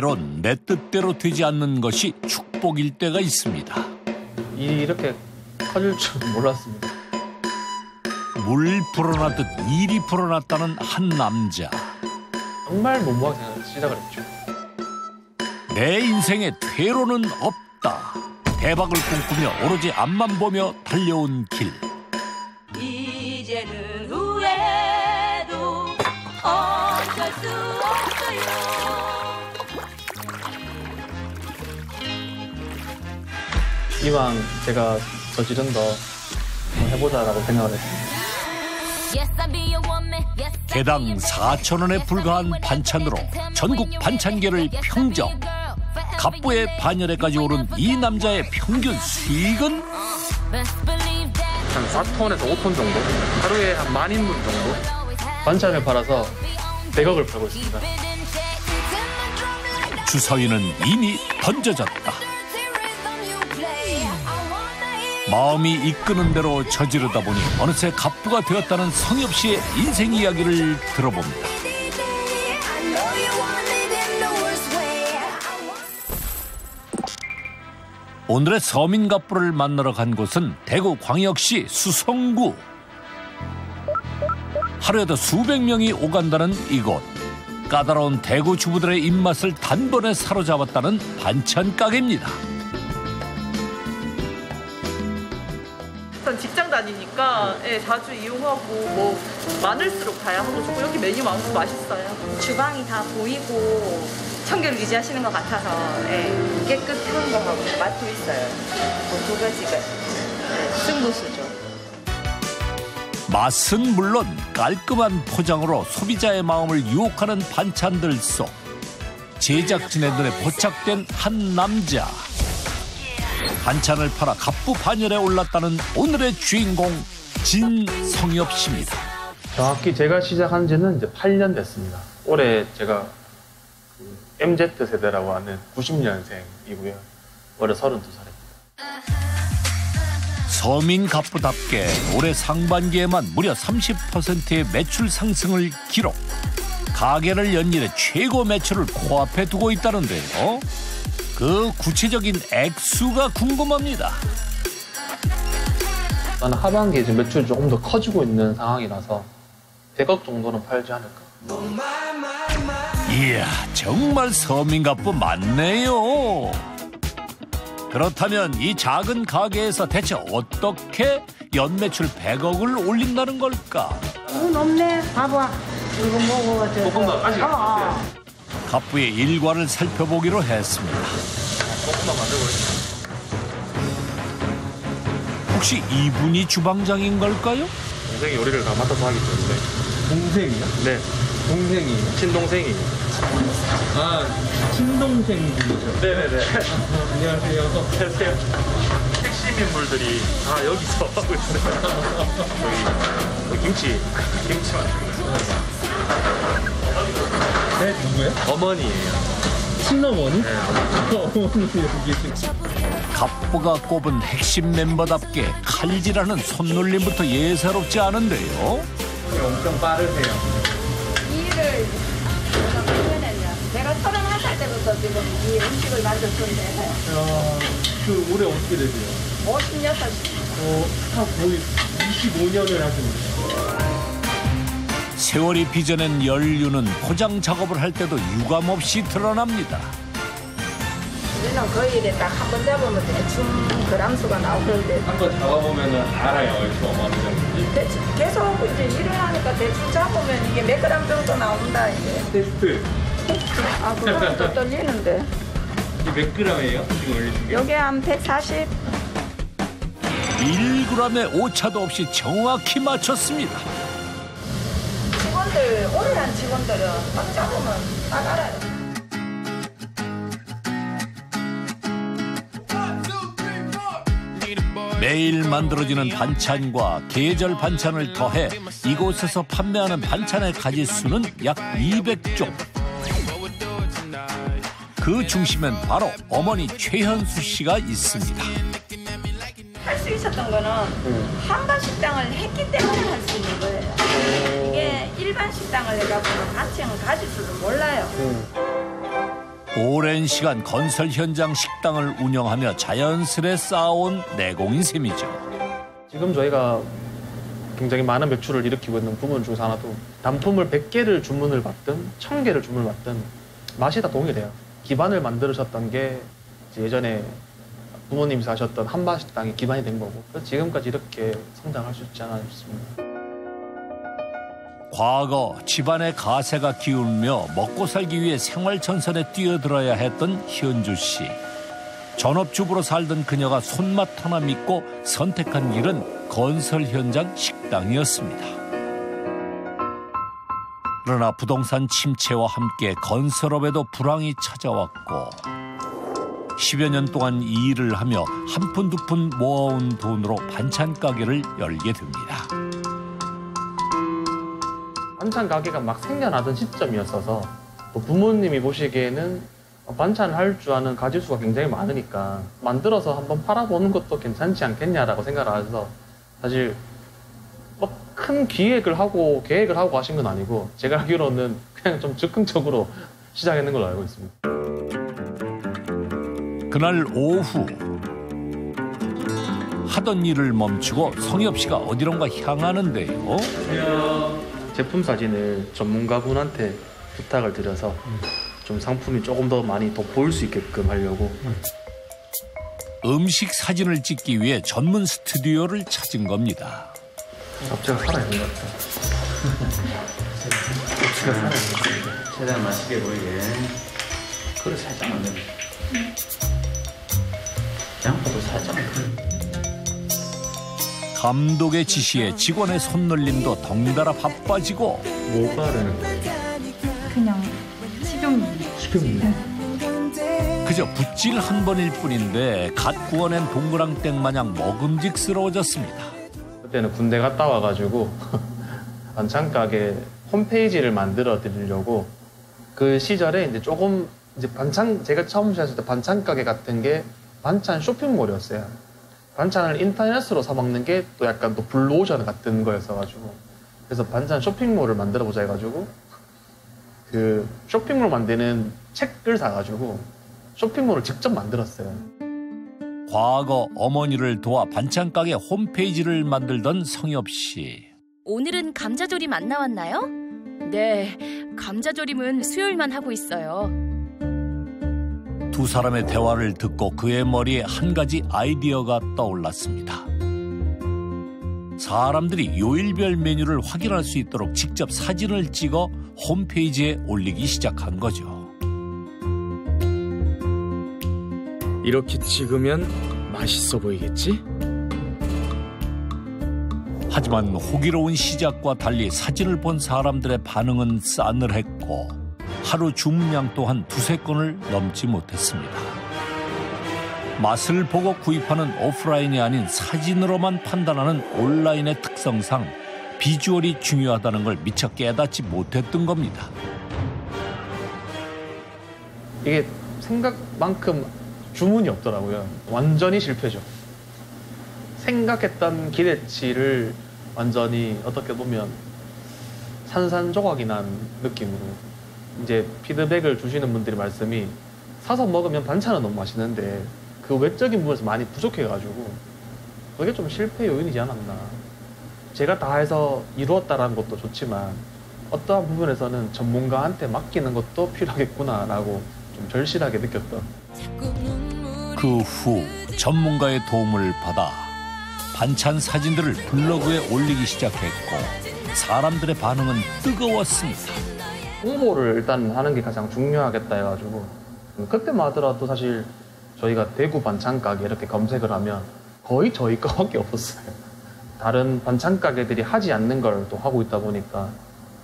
때론 내 뜻대로 되지 않는 것이 축복일 때가 있습니다. 일이 이렇게 커질 줄 몰랐습니다. 물 불어나듯 일이 불어났다는 한 남자. 정말 무모하게 시작을 했죠. 내 인생에 퇴로는 없다. 대박을 꿈꾸며 오로지 앞만 보며 달려온 길. 이제는 후회도 어쩔 수 없어요. 이왕 제가 저지른 거 해보자라고 생각을 했습니다. 개당 4,000원에 불과한 반찬으로 전국 반찬계를 평정. 갑부의 반열에까지 오른 이 남자의 평균 수익은? 한 4톤에서 5톤 정도? 하루에 한 10,000인분 정도? 반찬을 팔아서 100억을 팔고 있습니다. 주사위는 이미 던져졌다. 마음이 이끄는 대로 저지르다 보니 어느새 갑부가 되었다는 성엽 씨의 인생 이야기를 들어봅니다. 오늘의 서민 갑부를 만나러 간 곳은 대구 광역시 수성구. 하루에도 수백 명이 오간다는 이곳. 까다로운 대구 주부들의 입맛을 단번에 사로잡았다는 반찬 가게입니다. 일단 직장 다니니까 자주 이용하고 뭐 많을수록 다양하고 여기 메뉴 많고 맛있어요. 주방이 다 보이고 청결 유지하시는 것 같아서 깨끗한 거 하고 맛도 있어요. 두 가지가 승부수죠. 맛은 물론 깔끔한 포장으로 소비자의 마음을 유혹하는 반찬들 속 제작진의 눈에 포착된 한 남자. 반찬을 팔아 갑부 반열에 올랐다는 오늘의 주인공 진성엽 씨입니다. 정확히 제가 시작한 지는 이제 8년 됐습니다. 올해 제가 MZ세대라고 하는 90년생이고요. 올해 32살입니다. 서민 갑부답게 올해 상반기에만 무려 30%의 매출 상승을 기록. 가게를 연 일에 최고 매출을 코앞에 두고 있다는데요. 그 구체적인 액수가 궁금합니다. 저는 하반기에 지금 매출이 조금 더 커지고 있는 상황이라서 100억 정도는 팔지 않을까. 이야, 정말 서민 갑부 맞네요. 그렇다면 이 작은 가게에서 대체 어떻게 연매출 100억을 올린다는 걸까? 없네. 봐봐. 이거 먹어. 조금 더 아직 안 됐어요. 갑부의 일과를 살펴보기로 했습니다. 조금만 만들고 있어요. 혹시 이분이 주방장인 걸까요? 동생이 요리를 다 맡아서 하기 때문에. 동생이요? 네. 동생이? 친동생이. 아, 친동생분이죠? 네네네. 안녕하세요. 안녕하세요. 핵심 인물들이 다 여기서 하고 있어요. 저기 김치 만들고 있어요. 네, 누구예요? 어머니예요. 친어머니? 네, 어머니. 어머니 여기 계시네. 갑부가 꼽은 핵심 멤버답게 칼질하는 손놀림부터 예사롭지 않은데요. 엄청 빠르세요. 일을 제가 31살 때부터 지금 이 음식을 만들었는데 그 올해 어떻게 되세요? 56살. 한 거의 25년을 하시는 거예요. 세월이 빚어낸 연륜은 포장 작업을 할 때도 유감없이 드러납니다. 우리는 그 일에 딱 한 번 잡으면 대충 그람수가 나오고 그런데 한 번 잡아보면 알아요. 얼추 어느 정도. 계속 이제 일을 하니까 대충 잡으면 이게 몇 그램 정도 나온다 이게. 테스트. 아 그건 또 떨리는데. 이게 몇 g이에요? 지금 올리신 게? 여기 한 140. 1g의 오차도 없이 정확히 맞췄습니다. 직원들 오래 한 직원들은 딱 잡으면 딱 알아요. 매일 만들어지는 반찬과 계절 반찬을 더해 이곳에서 판매하는 반찬의 가짓수는 약 200종. 그 중심엔 바로 어머니 최현수 씨가 있습니다. 할 수 있었던 거는 한반 식당을 했기 때문에 할 수 있는 거예요. 이게 일반 식당을 해가지고 가칭은 가짓수를 몰라요. 오랜 시간 건설 현장 식당을 운영하며 자연스레 쌓아온 내공인 셈이죠. 지금 저희가 굉장히 많은 매출을 일으키고 있는 부분 중에서 하나도 단품을 100개를 주문을 받든 1000개를 주문을 받든 맛이 다 동일해요. 기반을 만들으셨던 게 예전에 부모님이 사셨던 한마식당이 기반이 된 거고 지금까지 이렇게 성장할 수 있지 않았나 싶습니다. 과거 집안의 가세가 기울며 먹고 살기 위해 생활전선에 뛰어들어야 했던 현주 씨. 전업주부로 살던 그녀가 손맛 하나 믿고 선택한 길은 건설 현장 식당이었습니다. 그러나 부동산 침체와 함께 건설업에도 불황이 찾아왔고 10여 년 동안 이 일을 하며 한 푼 두 푼 모아온 돈으로 반찬 가게를 열게 됩니다. 반찬 가게가 막 생겨나던 시점이었어서 또 부모님이 보시기에는 반찬을 할 줄 아는 가짓수가 굉장히 많으니까 만들어서 한번 팔아보는 것도 괜찮지 않겠냐라고 생각을 해서 사실 큰 계획을 하고 하신 건 아니고 제가 알기로는 그냥 좀 즉흥적으로 시작했는 걸로 알고 있습니다. 그날 오후 하던 일을 멈추고 성엽 씨가 어디론가 향하는데요. 제품 사진을 전문가분한테 부탁을 드려서 좀 상품이 조금 더 많이 더 보일 수 있게끔 하려고. 음식 사진을 찍기 위해 전문 스튜디오를 찾은 겁니다. 잡채가 살아있는 것 같아요. 잡채가 살아있는 것 같아요. 최대한 맛있게 보이게 그릇 살짝만 넣으면 양파도 살짝만 넣으면 감독의 지시에 직원의 손놀림도 덩달아 바빠지고 뭐 바르는 그냥 식용유. 그저 붓질 한 번일 뿐인데 갓 구워낸 동그랑땡 마냥 먹음직스러워졌습니다. 그때는 군대 갔다 와가지고 반찬 가게 홈페이지를 만들어 드리려고 그 시절에 이제 조금 이제 제가 처음 시작했을 때 반찬 가게 같은 게 반찬 쇼핑몰이었어요. 반찬을 인터넷으로 사 먹는 게 또 약간 또 블루오션 같은 거였어가지고 그래서 반찬 쇼핑몰을 만들어 보자 해가지고 그 쇼핑몰 만드는 책을 사가지고 쇼핑몰을 직접 만들었어요. 과거 어머니를 도와 반찬 가게 홈페이지를 만들던 성엽 씨. 오늘은 감자조림 안 나왔나요? 네, 감자조림은 수요일만 하고 있어요. 두 사람의 대화를 듣고 그의 머리에 한 가지 아이디어가 떠올랐습니다. 사람들이 요일별 메뉴를 확인할 수 있도록 직접 사진을 찍어 홈페이지에 올리기 시작한 거죠. 이렇게 찍으면 맛있어 보이겠지? 하지만 호기로운 시작과 달리 사진을 본 사람들의 반응은 싸늘했고 하루 주문량 또한 2-3건을 넘지 못했습니다. 맛을 보고 구입하는 오프라인이 아닌 사진으로만 판단하는 온라인의 특성상 비주얼이 중요하다는 걸 미처 깨닫지 못했던 겁니다. 이게 생각만큼 주문이 없더라고요. 완전히 실패죠. 생각했던 기대치를 완전히 어떻게 보면 산산조각이 난 느낌으로 이제 피드백을 주시는 분들의 말씀이 사서 먹으면 반찬은 너무 맛있는데 그 외적인 부분에서 많이 부족해가지고 그게 좀 실패 요인이지 않았나. 제가 다 해서 이루었다라는 것도 좋지만 어떠한 부분에서는 전문가한테 맡기는 것도 필요하겠구나라고 좀 절실하게 느꼈던. 그 후 전문가의 도움을 받아 반찬 사진들을 블로그에 올리기 시작했고 사람들의 반응은 뜨거웠습니다. 홍보를 일단 하는 게 가장 중요하겠다 해가지고 그때만 하더라도 사실 저희가 대구 반찬 가게 이렇게 검색을 하면 거의 저희 거밖에 없었어요. 다른 반찬 가게들이 하지 않는 걸 또 하고 있다 보니까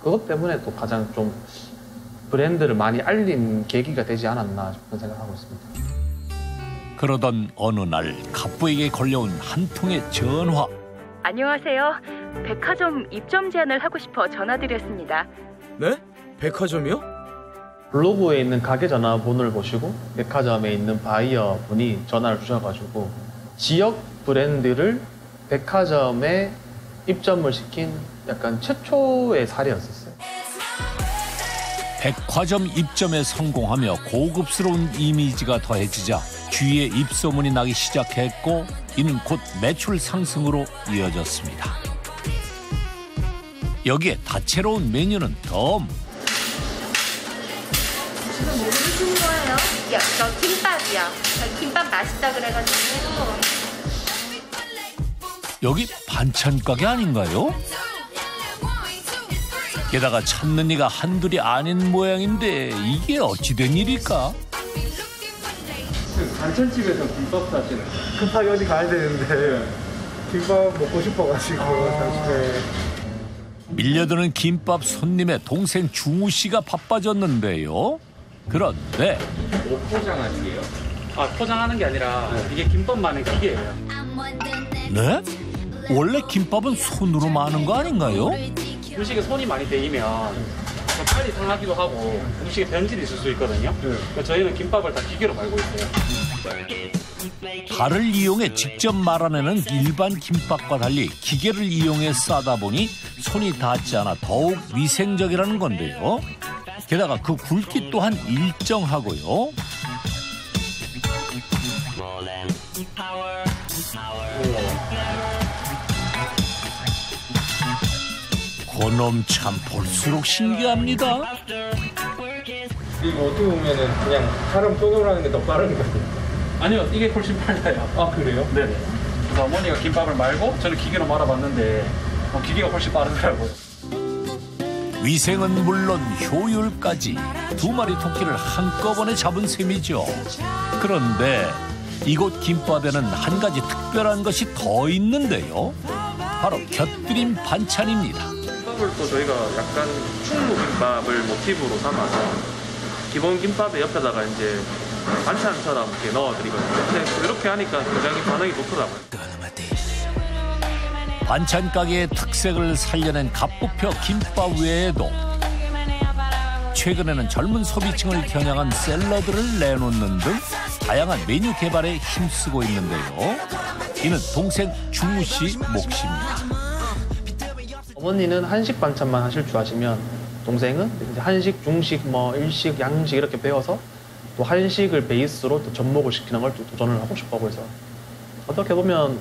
그것 때문에 또 가장 좀 브랜드를 많이 알린 계기가 되지 않았나 싶은 생각하고 있습니다. 그러던 어느 날 갑부에게 걸려온 한 통의 전화. 안녕하세요. 백화점 입점 제안을 하고 싶어 전화드렸습니다. 네? 백화점이요? 블로그에 있는 가게 전화번호를 보시고 백화점에 있는 바이어 분이 전화를 주셔가지고 지역 브랜드를 백화점에 입점을 시킨 약간 최초의 사례였었어요. 백화점 입점에 성공하며 고급스러운 이미지가 더해지자 주위에 입소문이 나기 시작했고 이는 곧 매출 상승으로 이어졌습니다. 여기에 다채로운 메뉴는 덤. 지금 뭐 드시는 거예요? 야, 저 김밥이요. 저 김밥 맛있다 그래가지고. 여기 반찬 가게 아닌가요? 게다가 찾는 이가 한둘이 아닌 모양인데 이게 어찌된 일일까? 반찬집에서 김밥 사시는 급하게 어디 가야 되는데 김밥 먹고 싶어가지고 사실. 밀려드는 김밥 손님의 동생 중우 씨가 바빠졌는데요. 그런데 뭐 포장하시게요? 아, 포장하는 게 아니라 이게 김밥만의 기계예요. 네? 원래 김밥은 손으로 마는 거 아닌가요? 음식에 손이 많이 데이면 빨리 상하기도 하고 음식에 변질이 있을 수 있거든요. 그러니까 저희는 김밥을 다 기계로 말고 있어요. 발을 이용해 직접 말아내는 일반 김밥과 달리 기계를 이용해 싸다 보니 손이 닿지 않아 더욱 위생적이라는 건데요. 게다가 그 굵기 또한 일정하고요. 그놈 참 볼수록 신기합니다. 이거 어떻게 보면은 그냥 사람 손으로 하는 게 더 빠른 거예요. 아니요, 이게 훨씬 빨라요. 아, 그래요? 네네. 그래서 어머니가 김밥을 말고 저는 기계로 말아봤는데 기계가 훨씬 빠르더라고요. 위생은 물론 효율까지 두 마리 토끼를 한꺼번에 잡은 셈이죠. 그런데 이곳 김밥에는 한 가지 특별한 것이 더 있는데요. 바로 곁들임 반찬입니다. 김밥을 또 저희가 약간 충무김밥을 모티브로 삼아서 기본 김밥의 옆에다가 이제 반찬처럼 이렇게 넣어드리거든요. 근데 이렇게 하니까 굉장히 반응이 좋더라고요. 반찬 가게의 특색을 살려낸 갑부표 김밥 외에도 최근에는 젊은 소비층을 겨냥한 샐러드를 내놓는 등 다양한 메뉴 개발에 힘쓰고 있는데요. 이는 동생 중우 씨 몫입니다. 어머니는 한식 반찬만 하실 줄 아시면 동생은 이제 한식, 중식, 뭐 일식, 양식 이렇게 배워서 또 한식을 베이스로 또 접목을 시키는 걸 또 도전을 하고 싶어 해서 어떻게 보면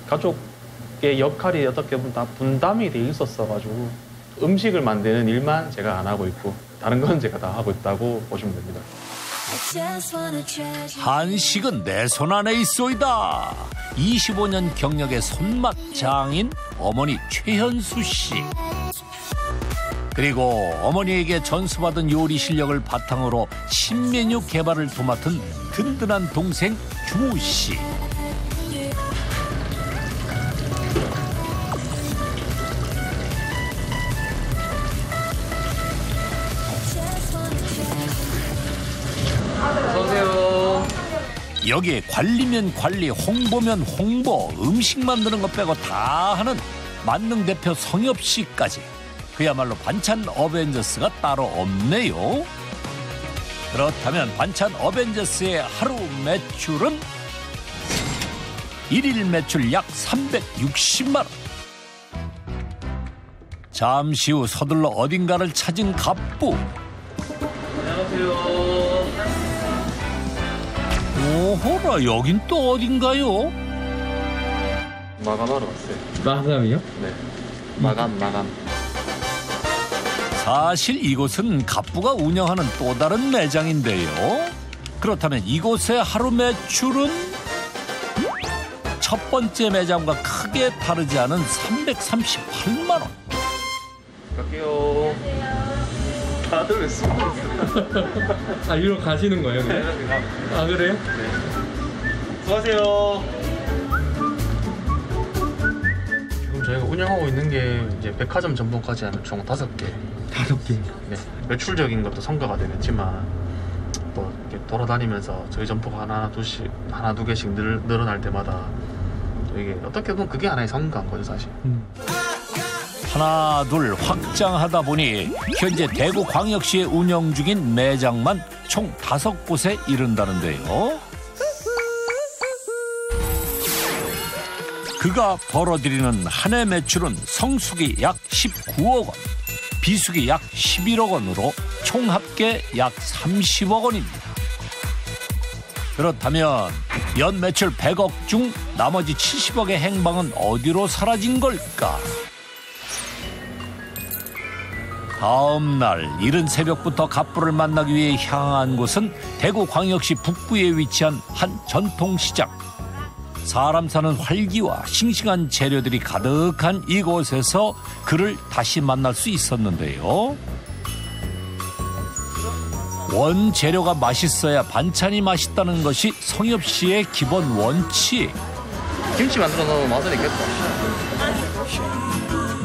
가족의 역할이 어떻게 보면 다 분담이 돼 있었어가지고 음식을 만드는 일만 제가 안 하고 있고 다른 건 제가 다 하고 있다고 보시면 됩니다. 한식은 내 손 안에 있소이다. 25년 경력의 손맛 장인 어머니 최현수 씨. 그리고 어머니에게 전수받은 요리 실력을 바탕으로 신메뉴 개발을 도맡은 든든한 동생 중우 씨. 어서오세요. 여기에 관리면 관리, 홍보면 홍보, 음식 만드는 것 빼고 다 하는 만능 대표 성엽 씨까지. 그야말로 반찬 어벤져스가 따로 없네요. 그렇다면 반찬 어벤져스의 하루 매출은 1일 매출 약 360만 원. 잠시 후 서둘러 어딘가를 찾은 갑부. 안녕하세요. 오호라, 여긴 또 어딘가요? 마감하러 왔어요. 마감이요? 네. 마감. 사실 이곳은 갑부가 운영하는 또 다른 매장인데요. 그렇다면 이곳의 하루 매출은 첫 번째 매장과 크게 다르지 않은 338만 원. 갈게요. 다들 왜 쓰고 있어요? 아, 이리로 가시는 거예요? 그냥? 아, 그래요? 네. 수고하세요. 지금 저희가 운영하고 있는 게 이제 백화점 전문까지 하면 총 5개. 5개. 네. 매출적인 것도 성과가 되겠지만 또 이렇게 돌아다니면서 저희 점포가 하나 두 개씩 늘어날 때마다 또 이게 어떻게 보면 그게 하나의 성과인 거죠, 사실. 하나 둘 확장하다 보니 현재 대구광역시에 운영 중인 매장만 총 5곳에 이른다는데요. 그가 벌어들이는 한 해 매출은 성수기 약 19억 원, 비수기 약 11억 원으로 총 합계 약 30억 원입니다. 그렇다면 연 매출 100억 중 나머지 70억의 행방은 어디로 사라진 걸까? 다음 날 이른 새벽부터 갑부를 만나기 위해 향한 곳은 대구광역시 북부에 위치한 한 전통시장. 사람 사는 활기와 싱싱한 재료들이 가득한 이곳에서 그를 다시 만날 수 있었는데요. 원재료가 맛있어야 반찬이 맛있다는 것이 성엽 씨의 기본 원칙. 김치 만들어 놓으면 맛은 있겠다.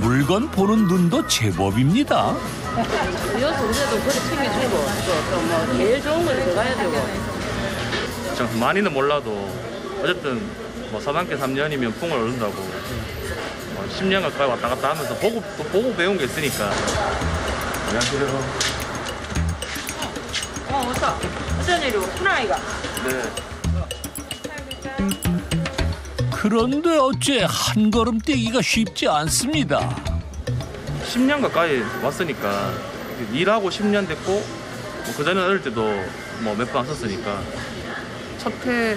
물건 보는 눈도 제법입니다. 이 동네도 그래 챙겨주고 또 제일 좋은 걸 들어가야 되고. 많이는 몰라도 어쨌든 뭐 서당계 3년이면 풍을 얻는다고 10년 가까이 왔다 갔다 하면서 보고 배운 게 있으니까. 안녕하세요. 어서 어쩐 일이고 훈아이가. 네. 그런데 어째 한 걸음 떼기가 쉽지 않습니다. 10년 가까이 왔으니까 일하고 10년 됐고 뭐 그전에 어릴 때도 뭐 몇 번 왔었으니까 첫 해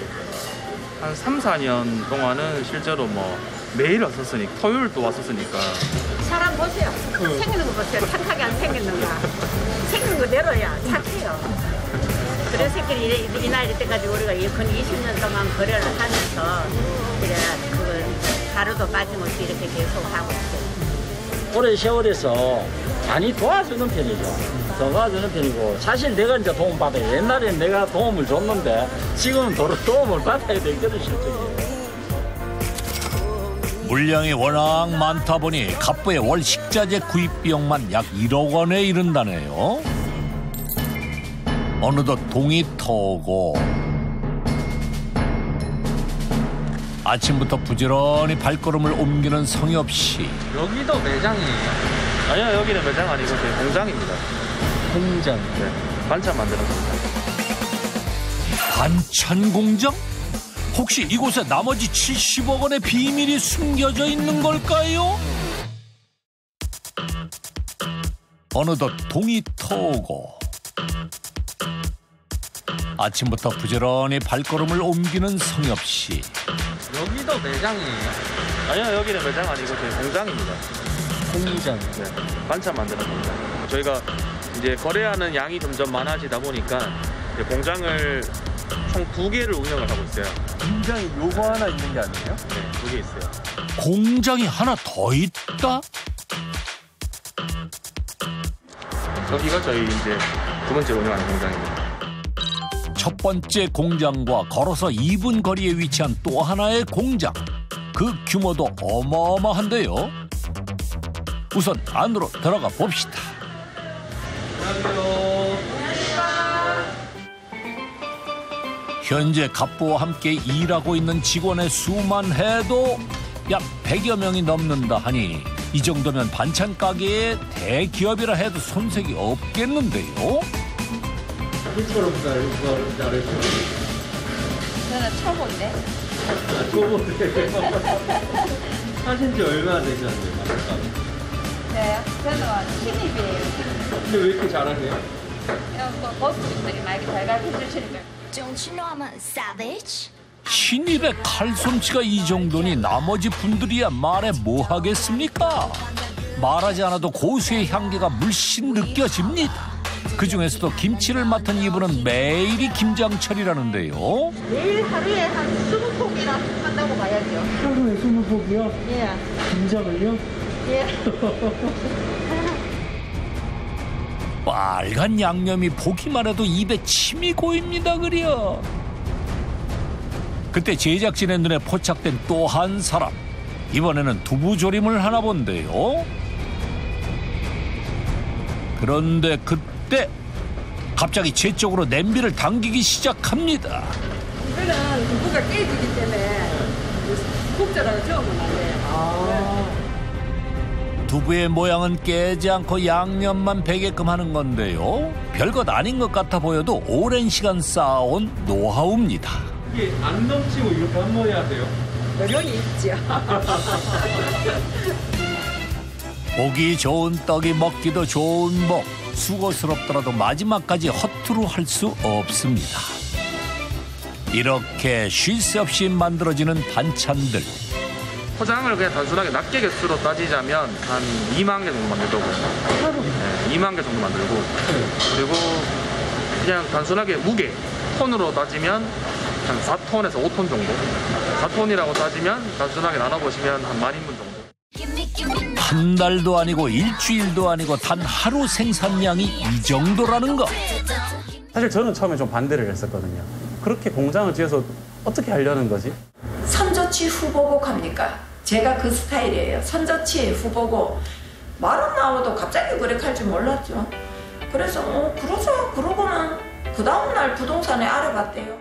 한 3, 4년 동안은 실제로 뭐 매일 왔었으니까 토요일도 왔었으니까. 사람 보세요. 생기는 거 보세요. 착하게 안 생겼는가. 생긴 그대로야. 착해요. 그래서 이 나이 때까지 우리가 예컨 20년 동안 거래를 하면서 그래 그걸 하루도 빠짐없이 이렇게 계속 하고 있어요. 올해 세월에서 많이 도와주는 편이죠. 도와주는 편이고 사실 내가 이제 도움 받아요. 옛날엔 내가 도움을 줬는데 지금은 도움을 받아야 되거든 실적이에요. 물량이 워낙 많다 보니 갑부의 월 식자재 구입 비용만 약 1억 원에 이른다네요. 어느덧 동이 터오고 아침부터 부지런히 발걸음을 옮기는 성엽 씨. 여기도 매장이에요? 아니요, 여기는 매장 아니고 저희 공장입니다. 공장? 네, 반찬 만드는 공장. 반찬 공장? 혹시 이곳에 나머지 70억 원의 비밀이 숨겨져 있는 걸까요? 어느덧 동이 터오고 아침부터 부지런히 발걸음을 옮기는 성엽 씨. 여기도 매장이에요? 아니요, 여기는 매장 아니고 저희 공장입니다. 공장? 네, 반찬 만드는 공장. 저희가 이제 거래하는 양이 점점 많아지다 보니까 이제 공장을 총 2개를 운영을 하고 있어요. 공장이 요거 하나 있는 게 아니에요? 네, 2개 있어요. 공장이 하나 더 있다? 여기가 저희 이제 2번째 운영하는 공장입니다. 첫 번째 공장과 걸어서 2분 거리에 위치한 또 하나의 공장. 그 규모도 어마어마한데요. 우선 안으로 들어가 봅시다. 현재 갑부와 함께 일하고 있는 직원의 수만 해도 약 100여 명이 넘는다 하니 이 정도면 반찬 가게의 대기업이라 해도 손색이 없겠는데요. 이처럼 잘했어요. 저는 초보인데. 초보인데. 하신 지 얼마나 되셨는데? 네, 저는 신입이에요. 근데 왜 이렇게 잘하세요? 보스분들이 많이 잘 가르쳐주시니까. Don't you know I'm a savage? 신입의 칼솜씨가 이 정도니 나머지 분들이야 말해 뭐 하겠습니까? 말하지 않아도 고수의 향기가 물씬 느껴집니다. 그중에서도 김치를 맡은 이분은 매일이 김장철이라는데요. 매일 하루에 한 20폭이나 한다고 봐야죠. 하루에 20폭이요? 예. 김장을요? 예. 빨간 양념이 보기만 해도 입에 침이 고입니다 그려. 그때 제작진의 눈에 포착된 또 한 사람. 이번에는 두부조림을 하나 본데요. 그런데 그때 갑자기 제 쪽으로 냄비를 당기기 시작합니다. 이거는 두부가 깨지기 때문에 국자라고 저으면 안 돼요. 두부의 모양은 깨지 않고 양념만 배게끔 하는 건데요. 별것 아닌 것 같아 보여도 오랜 시간 쌓아온 노하우입니다. 이게 안 넘치고 이렇게 한 번에 하세요? 요령이 있죠. 보기 좋은 떡이 먹기도 좋은 법. 수고스럽더라도 마지막까지 허투루 할 수 없습니다. 이렇게 쉴 새 없이 만들어지는 반찬들. 포장을 그냥 단순하게 낱개 개수로 따지자면 한 2만 개 정도 만들더라고요. 네, 2만 개 정도 만들고 그리고 그냥 단순하게 무게 톤으로 따지면 한 4톤에서 5톤 정도. 4톤이라고 따지면 단순하게 나눠보시면 한 10,000인분 정도. 한 달도 아니고 일주일도 아니고 단 하루 생산량이 이 정도라는 거. 사실 저는 처음에 좀 반대를 했었거든요. 그렇게 공장을 지어서 어떻게 하려는 거지? 선저치 후보고 갑니까? 제가 그 스타일이에요. 선저치 후보고 말은 나와도 갑자기 그렇게 할 줄 몰랐죠. 그래서 그러자 그러고는 그 다음날 부동산에 알아봤대요.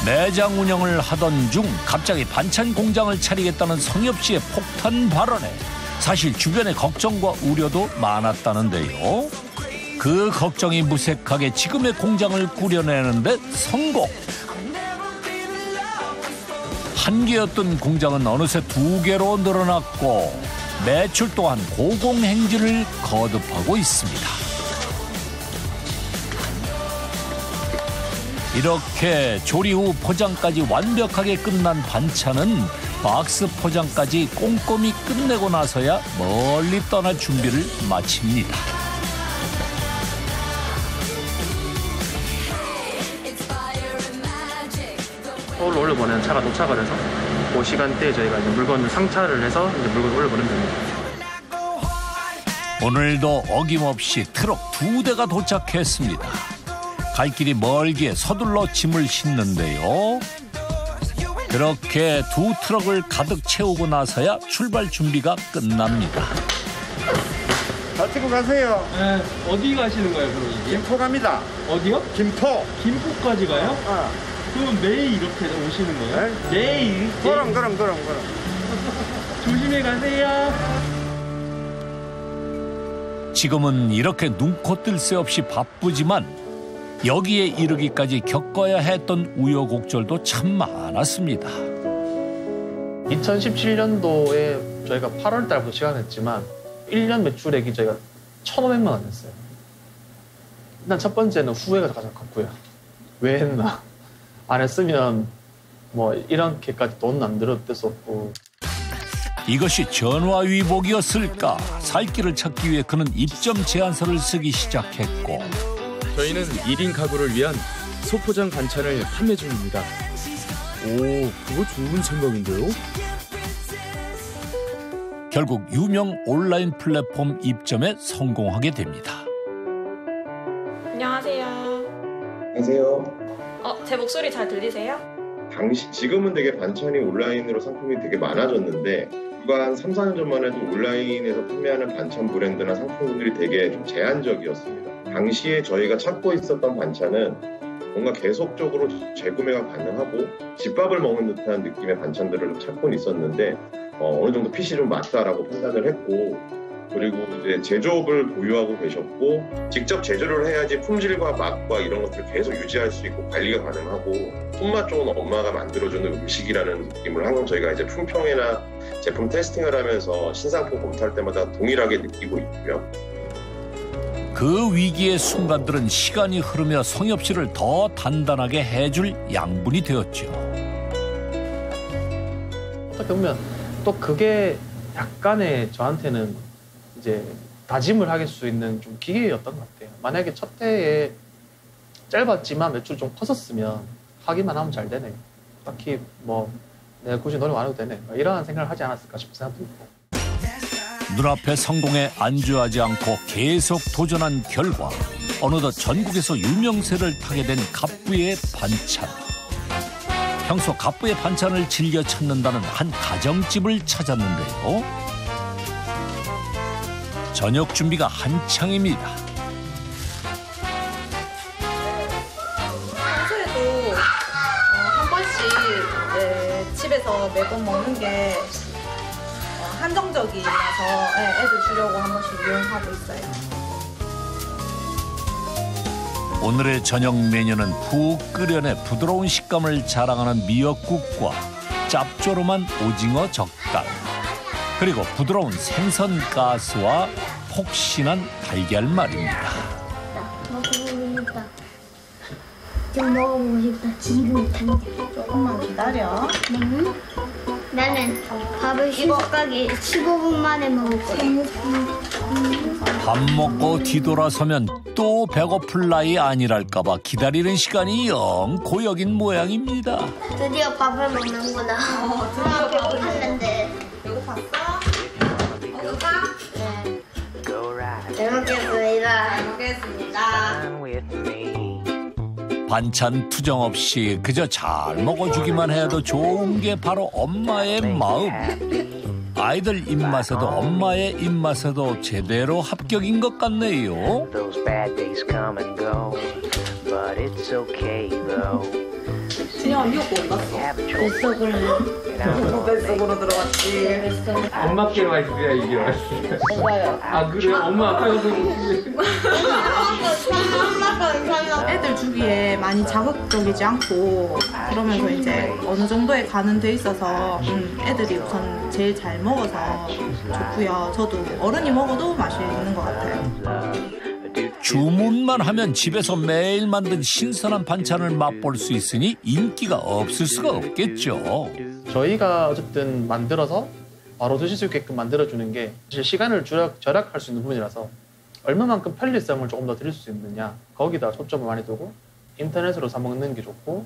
매장 운영을 하던 중 갑자기 반찬 공장을 차리겠다는 성엽 씨의 폭탄 발언에 사실 주변의 걱정과 우려도 많았다는데요. 그 걱정이 무색하게 지금의 공장을 꾸려내는데 성공. 한 개였던 공장은 어느새 2개로 늘어났고 매출 또한 고공행진을 거듭하고 있습니다. 이렇게 조리 후 포장까지 완벽하게 끝난 반찬은 박스 포장까지 꼼꼼히 끝내고 나서야 멀리 떠날 준비를 마칩니다. 서울로 올려보내는 차가 도착을 해서 그 시간대에 저희가 이제 물건을 상차를 해서 이제 물건을 올려보내면 됩니다. 오늘도 어김없이 트럭 2대가 도착했습니다. 갈 길이 멀기에 서둘러 짐을 싣는데요. 그렇게 2 트럭을 가득 채우고 나서야 출발 준비가 끝납니다. 잘 찍고 가세요. 네, 어디 가시는 거예요, 그럼 이게? 김포 갑니다. 어디요? 김포. 김포까지 가요? 그럼 매일 이렇게 오시는 거예요? 네? 매일? 그럼. 조심히 가세요. 지금은 이렇게 눈코 뜰 새 없이 바쁘지만 여기에 이르기까지 겪어야 했던 우여곡절도 참 많았습니다. 2017년도에 저희가 8월 달부터 시작했지만 1년 매출액이 저희가 1,500만 원이었어요. 일단 첫 번째는 후회가 가장 컸고요. 왜 했나? 안 했으면 뭐 이렇게까지 돈 안 들었댔었고. 이것이 전화위복이었을까? 살 길을 찾기 위해 그는 입점 제안서를 쓰기 시작했고 저희는 1인 가구를 위한 소포장 반찬을 판매 중입니다. 오, 그거 좋은 생각인데요? 결국 유명 온라인 플랫폼 입점에 성공하게 됩니다. 안녕하세요. 안녕하세요. 제 목소리 잘 들리세요? 지금은 되게 반찬이 온라인으로 상품이 되게 많아졌는데 불과 한 3, 4년 전만 해도 온라인에서 판매하는 반찬 브랜드나 상품들이 되게 좀 제한적이었습니다. 당시에 저희가 찾고 있었던 반찬은 뭔가 계속적으로 재구매가 가능하고 집밥을 먹는 듯한 느낌의 반찬들을 찾고 있었는데 어느 정도 핏이 좀 맞다라고 판단을 했고 그리고 이제 제조업을 보유하고 계셨고 직접 제조를 해야지 품질과 맛과 이런 것들을 계속 유지할 수 있고 관리가 가능하고 손맛 좋은 엄마가 만들어주는 음식이라는 느낌을 항상 저희가 이제 품평이나 제품 테스팅을 하면서 신상품 검토할 때마다 동일하게 느끼고 있고요. 그 위기의 순간들은 시간이 흐르며 성엽 씨를 더 단단하게 해줄 양분이 되었죠. 어떻게 보면 또 그게 약간의 저한테는 이제 다짐을 하길 수 있는 좀 기회였던 것 같아요. 만약에 첫 해에 짧았지만 매출이 좀 컸었으면 하기만 하면 잘 되네. 딱히 뭐 내가 굳이 노력 안 해도 되네. 이런 생각을 하지 않았을까 싶은 생각도 있고. 눈앞의 성공에 안주하지 않고 계속 도전한 결과 어느덧 전국에서 유명세를 타게 된 갑부의 반찬. 평소 갑부의 반찬을 즐겨 찾는다는 한 가정집을 찾았는데요. 저녁 준비가 한창입니다. 평소에도 한 번씩 집에서 매번 먹는 게 한정적이라서 애들 주려고 한 번씩 이용하고 있어요. 오늘의 저녁 메뉴는 푹 끓여내 부드러운 식감을 자랑하는 미역국과 짭조름한 오징어 적당 그리고 부드러운 생선 가스와 폭신한 달걀 말입니다. 먹어보고 싶다. 좀 먹어보고 싶다. 지금 당장. 조금만 기다려. 나는 밥을 식사하기 15분 만에 먹을 거야. 밥 먹고 뒤돌아서면 또 배고플 나이 아니랄까봐 기다리는 시간이 영 고역인 모양입니다. 드디어 밥을 먹는구나. 드디어 배고팠는데. 배고팠어? 먹을까? 네. 잘 먹겠습니다. 잘 먹겠습니다. 반찬 투정 없이 그저 잘 먹어주기만 해도 좋은 게 바로 엄마의 마음. 아이들 입맛에도 엄마의 입맛에도 제대로 합격인 것 같네요. 진영아 미역국 어디 갔어? 뱃속으로 들어갔지. 엄마께 맛있어야 이게 맛있어요. 맞아요. 아 그래요? 엄마 아까 여기 애들 주기에 많이 자극적이지 않고 그러면서 이제 어느 정도의 간은 돼 있어서 애들이 우선 제일 잘 먹어서 좋고요. 저도 어른이 먹어도 맛있는 것 같아요. 주문만 하면 집에서 매일 만든 신선한 반찬을 맛볼 수 있으니 인기가 없을 수가 없겠죠. 저희가 어쨌든 만들어서 바로 드실 수 있게끔 만들어주는 게 사실 시간을 절약할 수 있는 부분이라서 얼마만큼 편리성을 조금 더 드릴 수 있느냐 거기다 초점을 많이 두고 인터넷으로 사 먹는 게 좋고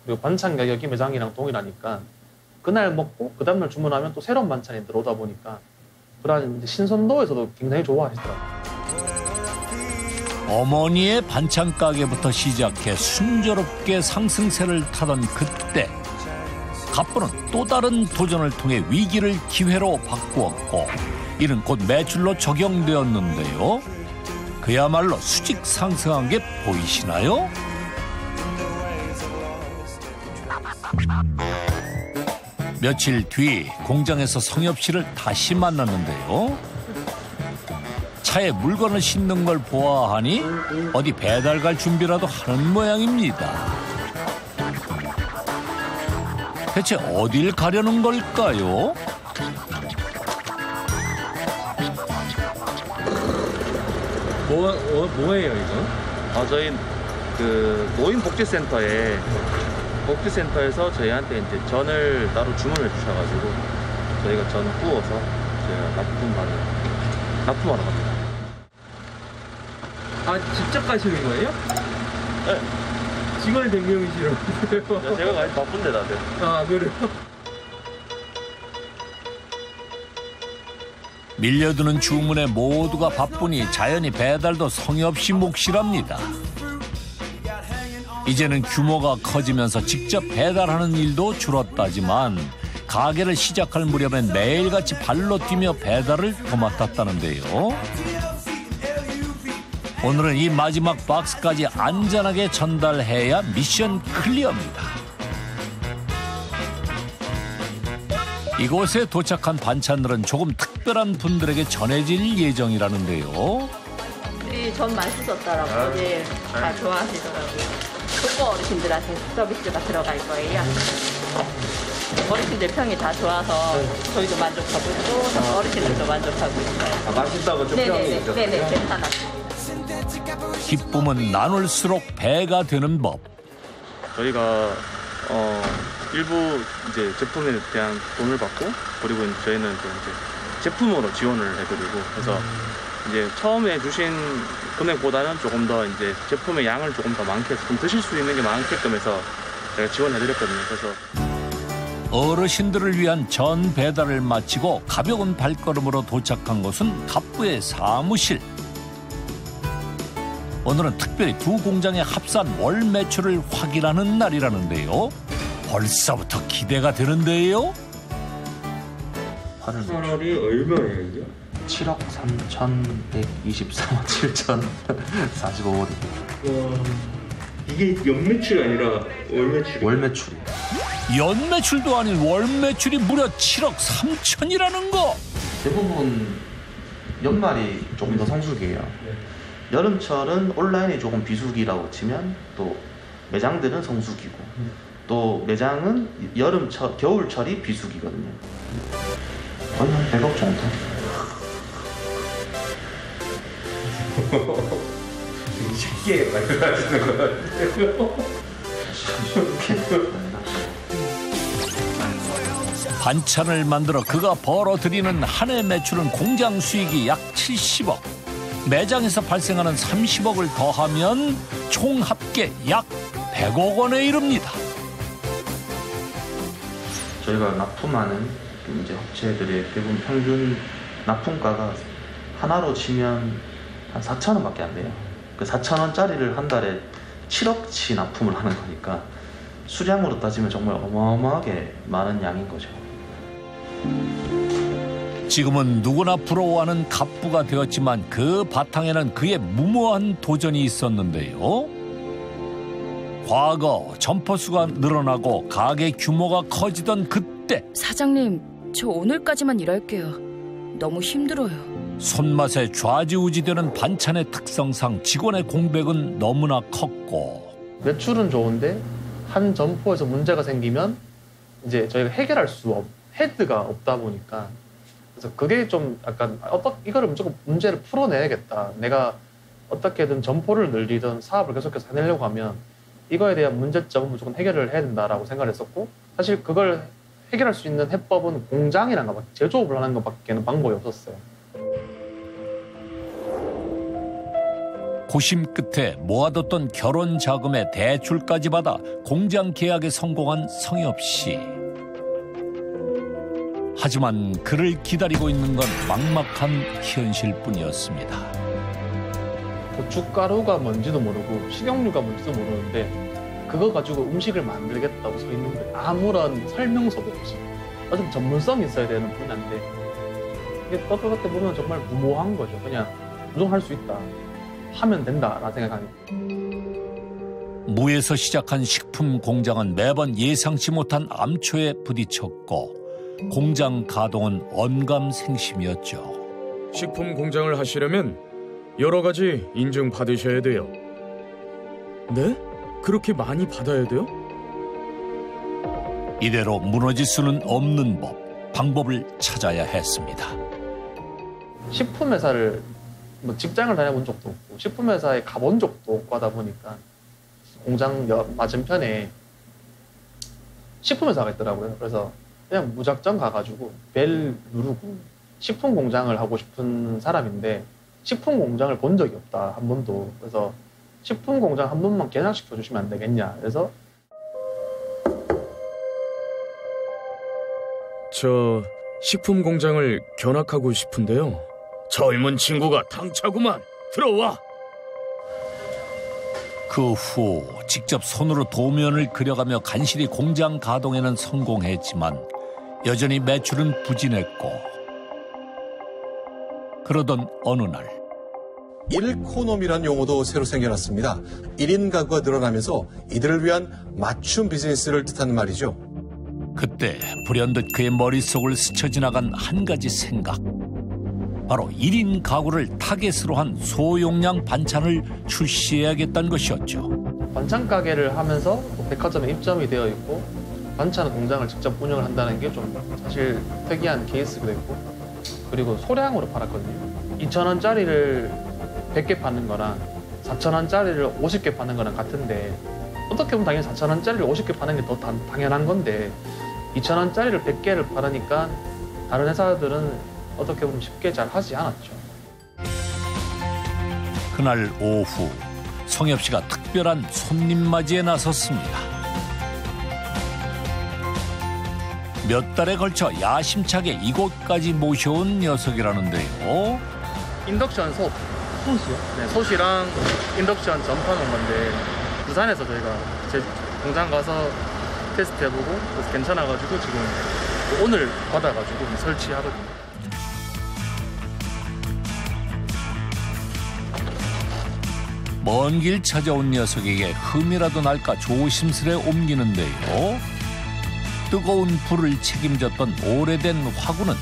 그리고 반찬 가격이 매장이랑 동일하니까 그날 먹고 그 다음날 주문하면 또 새로운 반찬이 들어오다 보니까 그런 신선도에서도 굉장히 좋아하시더라고요. 어머니의 반찬 가게부터 시작해 순조롭게 상승세를 타던 그때 갑부는 또 다른 도전을 통해 위기를 기회로 바꾸었고 이는 곧 매출로 적용되었는데요. 그야말로 수직 상승한 게 보이시나요? 며칠 뒤 공장에서 성엽 씨를 다시 만났는데요. 차에 물건을 싣는 걸 보아하니 어디 배달 갈 준비라도 하는 모양입니다. 대체 어딜 가려는 걸까요? 뭐예요 이거? 저희 그 노인복지센터에 복지센터에서 저희한테 이제 전을 따로 주문을 주셔가지고 저희가 전 구워서 제가 납품하러 갑니다. 아 직접 가시는 거예요? 네. 직원이 100명이시라고요? 제가 많이 바쁜데 다들. 아 그래요? 밀려드는 주문에 모두가 바쁘니 자연히 배달도 성엽 씨 몫이랍니다. 이제는 규모가 커지면서 직접 배달하는 일도 줄었다지만 가게를 시작할 무렵엔 매일같이 발로 뛰며 배달을 도맡았다는데요. 오늘은 이 마지막 박스까지 안전하게 전달해야 미션 클리어입니다. 이곳에 도착한 반찬들은 조금 특별한 분들에게 전해질 예정이라는데요. 이 전 맛있었더라고요. 네, 다 좋아하시더라고요. 초보 어르신들한테 서비스가 들어갈 거예요. 어르신들 평이 다 좋아서 저희도 만족하고 있고 어르신들도 만족하고 있어요. 아, 맛있다고 좀 평이 있었어요? 네네, 괜찮았어요. 기쁨은 나눌수록 배가 되는 법. 저희가 일부 이제 제품에 대한 돈을 받고 그리고 저희는 또 이제 제품으로 지원을 해드리고 그래서 이제 처음에 주신 금액보다는 조금 더 이제 제품의 양을 조금 더 많게 좀 드실 수 있는 게 많게끔 해서 제가 지원해드렸거든요. 그래서 어르신들을 위한 전 배달을 마치고 가벼운 발걸음으로 도착한 곳은 갑부의 사무실. 오늘은 특별히 두 공장의 합산 월 매출을 확인하는 날이라는데요. 벌써부터 기대가 되는데요. 8월이 얼마예요 이게? 7억 3,124만 7,045원입니다. 이게 연매출이 아니라 월매출? 월매출이에요. 연매출도 아닌 월매출이 무려 7억 3천이라는 거. 대부분 연말이 조금 더 성수기예요. 네. 여름철은 온라인이 조금 비수기라고 치면 또 매장들은 성수기고 또 매장은 여름철, 겨울철이 비수기거든요. 거의 한 100억 정도. 쉽게 말씀하시는 것 같아요. 반찬을 만들어 그가 벌어들이는 한 해 매출은 공장 수익이 약 70억. 매장에서 발생하는 30억을 더하면 총 합계 약 100억 원에 이릅니다. 저희가 납품하는 이제 업체들의 대부분 평균 납품가가 하나로 치면 한 4,000원밖에 안 돼요. 그 4,000원짜리를 한 달에 7억치 납품을 하는 거니까 수량으로 따지면 정말 어마어마하게 많은 양인 거죠. 지금은 누구나 부러워하는 갑부가 되었지만 그 바탕에는 그의 무모한 도전이 있었는데요. 과거 점포수가 늘어나고 가게 규모가 커지던 그때 사장님, 저 오늘까지만 일할게요. 너무 힘들어요. 손맛에 좌지우지되는 반찬의 특성상 직원의 공백은 너무나 컸고 매출은 좋은데 한 점포에서 문제가 생기면 이제 저희가 해결할 수 헤드가 없다 보니까 그래서 그게 좀 약간 이거를 무조건 문제를 풀어내야겠다. 내가 어떻게든 점포를 늘리든 사업을 계속해서 해내려고 하면 이거에 대한 문제점은 무조건 해결을 해야 된다라고 생각을 했었고 사실 그걸 해결할 수 있는 해법은 공장이란 거 제조업을 하는 것밖에는 방법이 없었어요. 고심 끝에 모아뒀던 결혼 자금의 대출까지 받아 공장 계약에 성공한 성엽 씨. 하지만 그를 기다리고 있는 건 막막한 현실뿐이었습니다. 고춧가루가 뭔지도 모르고 식용유가 뭔지도 모르는데 그거 가지고 음식을 만들겠다고 서 있는 거예요. 아무런 설명서도 없이. 어떤 전문성이 있어야 되는 분야인데 이게 어떻게 보면 정말 무모한 거죠. 그냥 무조건 할 수 있다. 하면 된다라는 생각합니다. 무에서 시작한 식품 공장은 매번 예상치 못한 암초에 부딪혔고 공장 가동은 언감생심이었죠. 식품 공장을 하시려면 여러 가지 인증 받으셔야 돼요. 네? 그렇게 많이 받아야 돼요? 이대로 무너질 수는 없는 방법을 찾아야 했습니다. 식품회사를 직장을 다녀본 적도 없고 식품회사에 가본 적도 없고 하다 보니까 공장 맞은편에 식품회사가 있더라고요. 그래서 그냥 무작정 가가지고 벨 누르고 식품 공장을 하고 싶은 사람인데 식품 공장을 본 적이 없다 한 번도. 그래서 식품 공장 한 번만 개장시켜 주시면 안 되겠냐. 그래서 저 식품 공장을 견학하고 싶은데요. 젊은 친구가 당차구만. 들어와. 그 후 직접 손으로 도면을 그려가며 간신히 공장 가동에는 성공했지만 여전히 매출은 부진했고 그러던 어느 날 1코놈이라는 용어도 새로 생겨났습니다. 1인 가구가 늘어나면서 이들을 위한 맞춤 비즈니스를 뜻하는 말이죠. 그때 불현듯 그의 머릿속을 스쳐 지나간 한 가지 생각. 바로 1인 가구를 타겟으로 한 소용량 반찬을 출시해야겠다는 것이었죠. 반찬 가게를 하면서 백화점에 입점이 되어 있고 반찬 공장을 직접 운영을 한다는 게 좀 사실 특이한 케이스가 됐고 그리고 소량으로 팔았거든요. 2,000원짜리를 100개 파는 거랑 4,000원짜리를 50개 파는 거랑 같은데 어떻게 보면 당연히 4,000원짜리를 50개 파는 게 더 당연한 건데 2,000원짜리를 100개를 팔으니까 다른 회사들은 어떻게 보면 쉽게 잘 하지 않았죠. 그날 오후 성엽 씨가 특별한 손님 맞이에 나섰습니다. 몇 달에 걸쳐 야심차게 이곳까지 모셔온 녀석이라는데요. 인덕션 솥이요? 네, 솥이랑 인덕션 전파는 건데 부산에서 저희가 제 공장 가서 테스트 해보고 그래서 괜찮아가지고 지금 오늘 받아가지고 설치하거든요. 먼 길 찾아온 녀석에게 흠이라도 날까 조심스레 옮기는데요. 뜨거운 불을 책임졌던 오래된 화구는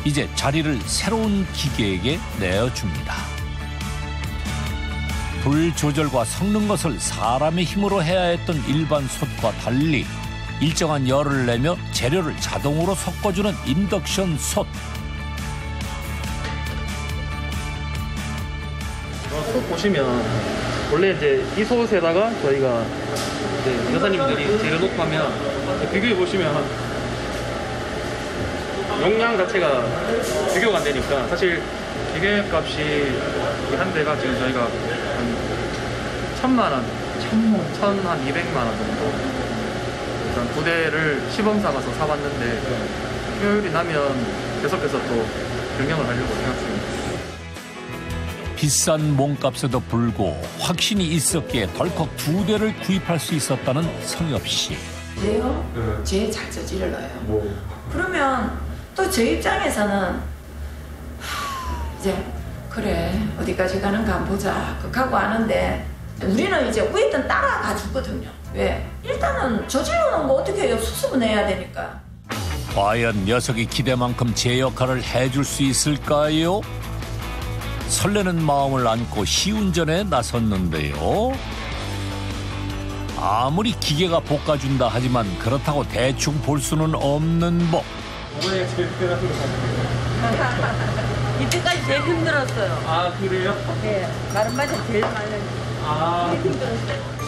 이제 자리를 새로운 기계에게 내어줍니다. 불 조절과 섞는 것을 사람의 힘으로 해야 했던 일반 솥과 달리 일정한 열을 내며 재료를 자동으로 섞어주는 인덕션 솥. 쭉 보시면 원래 이제 이 솥에다가 저희가 이제 여사님들이 재료 놓고 하면 비교해 보시면 용량 자체가 비교가 안 되니까 사실 기계값이 한 대가 지금 저희가 한 1,000만 원, 200만 원 정도 일단 두 대를 시범 삼아서 사봤는데 효율이 나면 계속해서 또 변경을 하려고 생각 중입니다. 비싼 몸값에도 불구 확신이 있었기에 덜컥 두 대를 구입할 수 있었다는 성엽 씨. 왜요? 제일 잘 저질러요. 그러면 또 제 입장에서는 이제 그래 어디까지 가는가 한번 보자 하고 하는데 우리는 이제 우리든 따라가 주거든요. 왜? 일단은 저질러놓은 거 어떻게 해요? 수습은 해야 되니까. 과연 녀석이 기대만큼 제 역할을 해줄 수 있을까요? 설레는 마음을 안고 시운전에 나섰는데요. 아무리 기계가 볶아준다 하지만 그렇다고 대충 볼 수는 없는 법. 어머니가 제일 편한 거 같아요. 이때까지 제일 힘들었어요. 아, 그래요? 네, 마른 맛이 제일 많은. 제일 힘들었어요.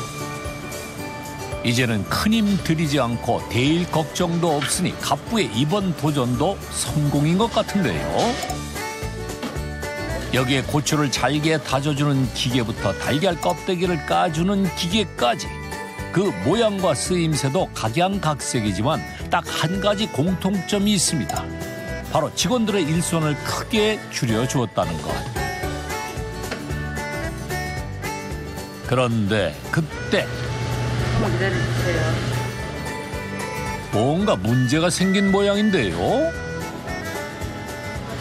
이제는 큰 힘 들이지 않고 데일 걱정도 없으니 갑부의 이번 도전도 성공인 것 같은데요. 여기에 고추를 잘게 다져주는 기계부터 달걀 껍데기를 까주는 기계까지 그 모양과 쓰임새도 각양각색이지만 딱 한 가지 공통점이 있습니다. 바로 직원들의 일손을 크게 줄여주었다는 것. 그런데 그때 기다려주세요. 뭔가 문제가 생긴 모양인데요.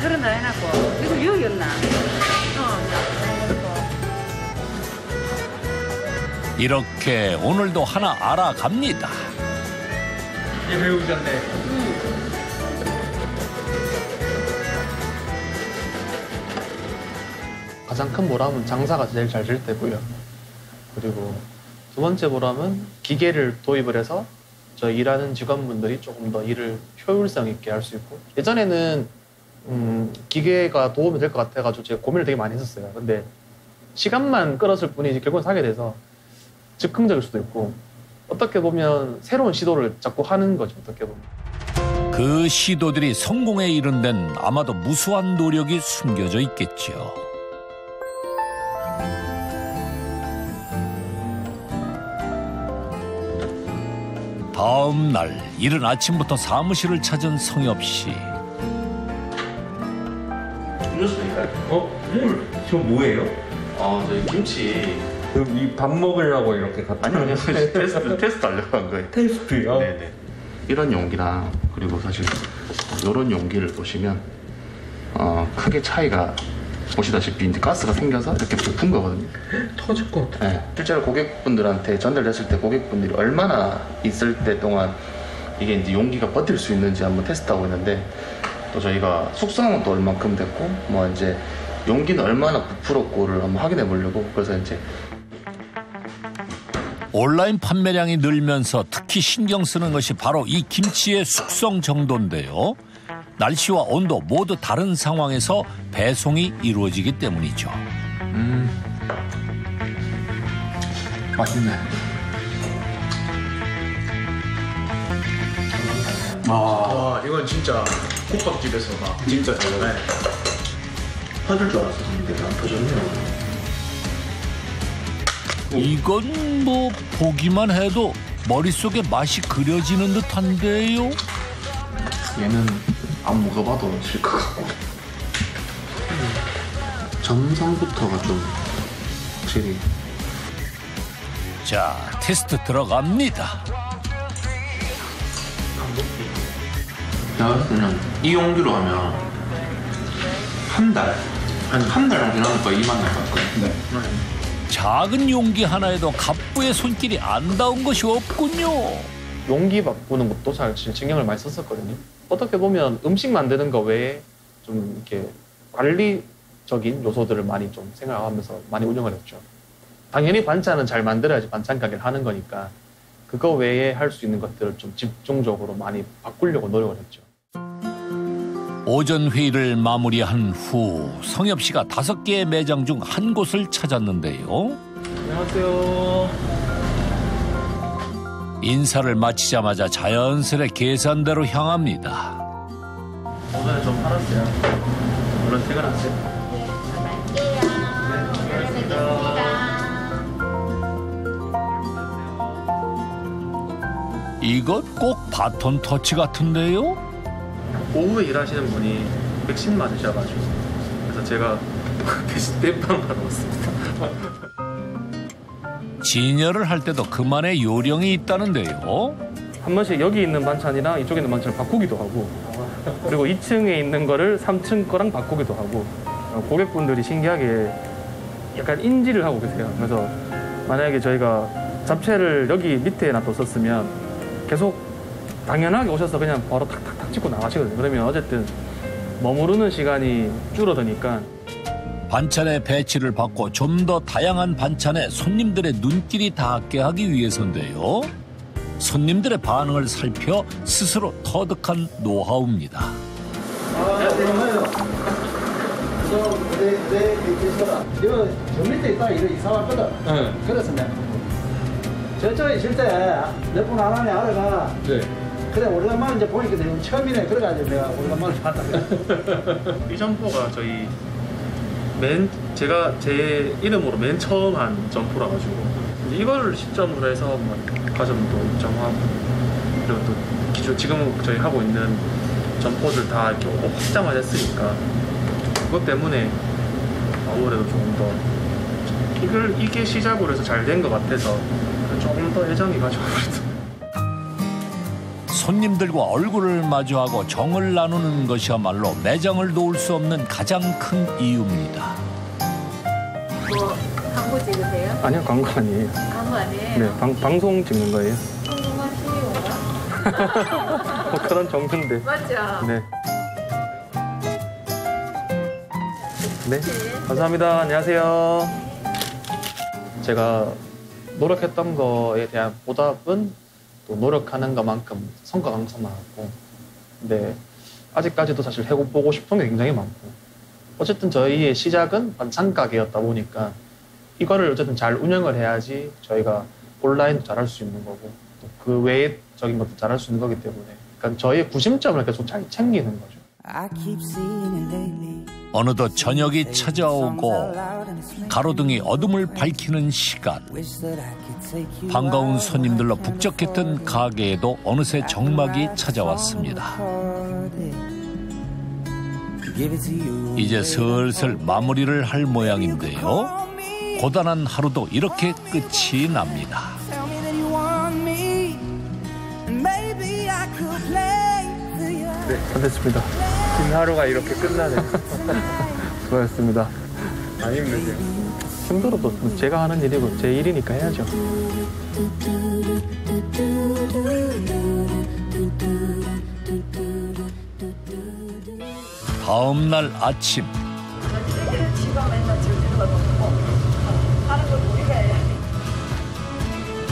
털은 다 해놨고 이거 여기였나? 이렇게 오늘도 하나 알아갑니다. 예, 배우셨네. 가장 큰 보람은 장사가 제일 잘 될 때고요. 그리고 두 번째 보람은 기계를 도입을 해서 저희 일하는 직원분들이 조금 더 일을 효율성 있게 할 수 있고 예전에는 기계가 도움이 될 것 같아가지고 제가 고민을 되게 많이 했었어요. 근데 시간만 끌었을 뿐이지 결국은 사게 돼서 즉흥적일 수도 있고 어떻게 보면 새로운 시도를 자꾸 하는 거죠. 어떻게 보면. 그 시도들이 성공에 이른 데는 아마도 무수한 노력이 숨겨져 있겠죠. 다음 날 이른 아침부터 사무실을 찾은 성엽 씨. 물? 저 뭐예요? 저희 김치. 그럼 이 밥 먹으려고 이렇게 갖다 아니요, 테스트 하려고 한 거예요. 테스트요? 네네. 이런 용기랑 그리고 사실 이런 용기를 보시면 크게 차이가 보시다시피 이제 가스가 생겨서 이렇게 부푼 거거든요. 터질 것 같아요. 네. 실제로 고객분들한테 전달됐을 때 고객분들이 얼마나 있을 때 동안 이게 이제 용기가 버틸 수 있는지 한번 테스트하고 있는데 또 저희가 숙성은 또 얼만큼 됐고 뭐 이제 용기는 얼마나 부풀었고를 한번 확인해 보려고 그래서 이제 온라인 판매량이 늘면서 특히 신경 쓰는 것이 바로 이 김치의 숙성 정도인데요. 날씨와 온도 모두 다른 상황에서 배송이 이루어지기 때문이죠. 맛있네. 이건 진짜 국밥집에서 진짜 잘 나가요. 터질 줄 알았었는데 안 터졌네요. 이건 뭐 보기만 해도 머릿속에 맛이 그려지는 듯한데요. 얘는 안 먹어봐도 질 것 같고 점성부터가 좀 확실히. 자, 테스트 들어갑니다. 내가 봤을 때는 이 용기로 하면 한 달 정도 지나니까 이 맛 날 것 같거든요. 작은 용기 하나에도 갑부의 손길이 안 닿은 것이 없군요. 용기 바꾸는 것도 사실 신경을 많이 썼었거든요. 어떻게 보면 음식 만드는 거 외에 좀 이렇게 관리적인 요소들을 많이 좀 생각하면서 많이 운영을 했죠. 당연히 반찬은 잘 만들어야지 반찬 가게를 하는 거니까 그거 외에 할 수 있는 것들을 좀 집중적으로 많이 바꾸려고 노력을 했죠. 오전 회의를 마무리한 후 성엽 씨가 5개의 매장 중 한 곳을 찾았는데요. 안녕하세요. 인사를 마치자마자 자연스레 계산대로 향합니다. 오늘 좀 팔았어요. 얼른 퇴근하세요. 이것 꼭 바톤 터치 같은데요? 오후에 일하시는 분이 백신 맞으셔가지고 그래서 제가 대신 땜빵 하러 왔습니다. 진열을 할 때도 그만의 요령이 있다는데요. 한 번씩 여기 있는 반찬이랑 이쪽에 있는 반찬을 바꾸기도 하고 그리고 2층에 있는 거를 3층 거랑 바꾸기도 하고 고객분들이 신기하게 약간 인지를 하고 계세요. 그래서 만약에 저희가 잡채를 여기 밑에 놔뒀었으면 계속 당연하게 오셔서 그냥 바로 탁탁탁 찍고 나가시거든요. 그러면 어쨌든 머무르는 시간이 줄어드니까 반찬의 배치를 바꿔 좀 더 다양한 반찬에 손님들의 눈길이 닿게 하기 위해서인데요. 손님들의 반응을 살펴 스스로 터득한 노하우입니다. 이거 저 밑에 있다 이거 이사 왔거든. 그래서 내가 저쪽에 있을 때 몇 분 안 하네 알아가. 네. 그래 오래간만에 이제 보니까 이거 처음이네. 그래가지고 내가 오래간만에 봤다. 이 점포가 저희 제가 제 이름으로 맨 처음 한 점포라 가지고 이걸 시점으로 해서 뭐 가점도 입점하고 그리고 또 기존 지금 저희 하고 있는 점포들 다 이렇게 확장을 했으니까 그것 때문에 아무래도 조금 더 이게 시작으로 해서 잘 된 것 같아서 조금 더 애정이 가지고 손님들과 얼굴을 마주하고 정을 나누는 것이야말로 매장을 놓을 수 없는 가장 큰 이유입니다. 뭐 광고 찍으세요? 아니요, 광고 아니에요. 광고 아니에요? 네, 방송 찍는 거예요. 성공한 CEO가? 뭐 그런 정도인데. 맞죠? 네. 네, 감사합니다. 안녕하세요. 제가 노력했던 거에 대한 보답은 또 노력하는 것만큼 성과가 항상 나왔고, 근데 아직까지도 사실 해보고 싶은 게 굉장히 많고, 어쨌든 저희의 시작은 반찬 가게였다 보니까 이거를 어쨌든 잘 운영을 해야지 저희가 온라인도 잘할 수 있는 거고 또 그 외적인 것도 잘할 수 있는 거기 때문에, 그러니까 저희의 구심점을 계속 잘 챙기는 거죠. 어느덧 저녁이 찾아오고 가로등이 어둠을 밝히는 시간. 반가운 손님들로 북적했던 가게에도 어느새 정막이 찾아왔습니다. 이제 슬슬 마무리를 할 모양인데요. 고단한 하루도 이렇게 끝이 납니다. 네, 잘 됐습니다. 긴 하루가 이렇게 끝나네. 수고하셨습니다. 안 힘들죠? 힘들어도 제가 하는 일이고 제 일이니까 해야죠. 다음 날 아침.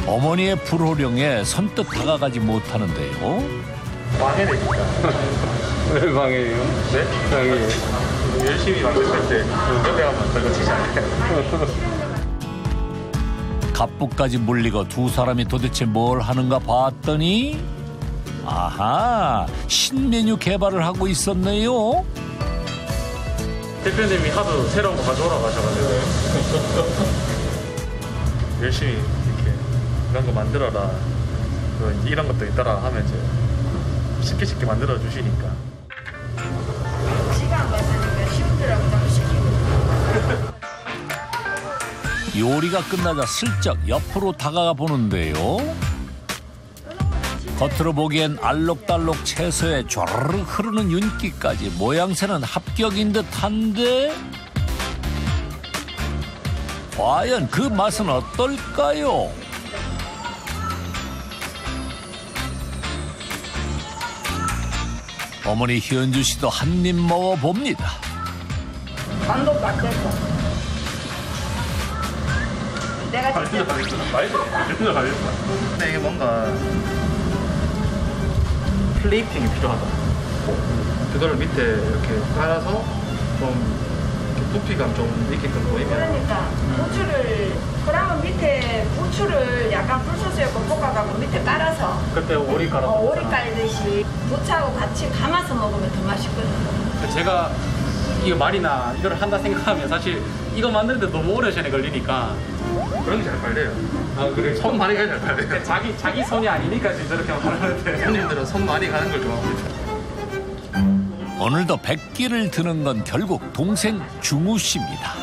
어머니의 불호령에 선뜻 다가가지 못하는데요. 망해내니까. 왜 망해요? 네? 망해요. 열심히 만들 때 옆에 가면 별거 치지 않아요. 갑부까지 물리고 두 사람이 도대체 뭘 하는가 봤더니 아하, 신메뉴 개발을 하고 있었네요. 대표님이 하도 새로운 거 가져오라고 하셔가지고 열심히 이렇게 이런 거 만들어라, 이런 것도 있더라 하면 이제 쉽게 만들어 주시니까. 시간 맞으니까 쉬우더라고 좀 시키고. 요리가 끝나자 슬쩍 옆으로 다가가 보는데요. 겉으로 보기엔 알록달록 채소에 쫘르르 흐르는 윤기까지 모양새는 합격인 듯한데 과연 그 맛은 어떨까요? 어머니 현주 씨도 한 입 먹어봅니다. 간도 딱 됐어. 내가 진짜 근데 이게 뭔가 플레이팅이 필요하다. 그거를 밑에 이렇게 깔아서 좀 부피감 좀 있게끔 보이면. 그러니까 부추를 그러면 밑에 부추를 약간 불소스에 볶아가고 밑에 깔아서. 그때 오리 깔아서. 오리 깔듯이 부추하고 같이 감아서 먹으면 더 맛있거든요. 제가 이거 말이나 이걸 한다 생각하면 사실 이거 만드는데 너무 오래 시간이 걸리니까. 그런 게 잘 팔려요. 아 그래? 손 많이 가야 잘 팔려요. 자기 손이 아니니까 지금 저렇게 말하는데. 손님들은 손 많이 가는 걸 좋아합니다. 오늘도 백기를 드는 건 결국 동생 중우 씨입니다.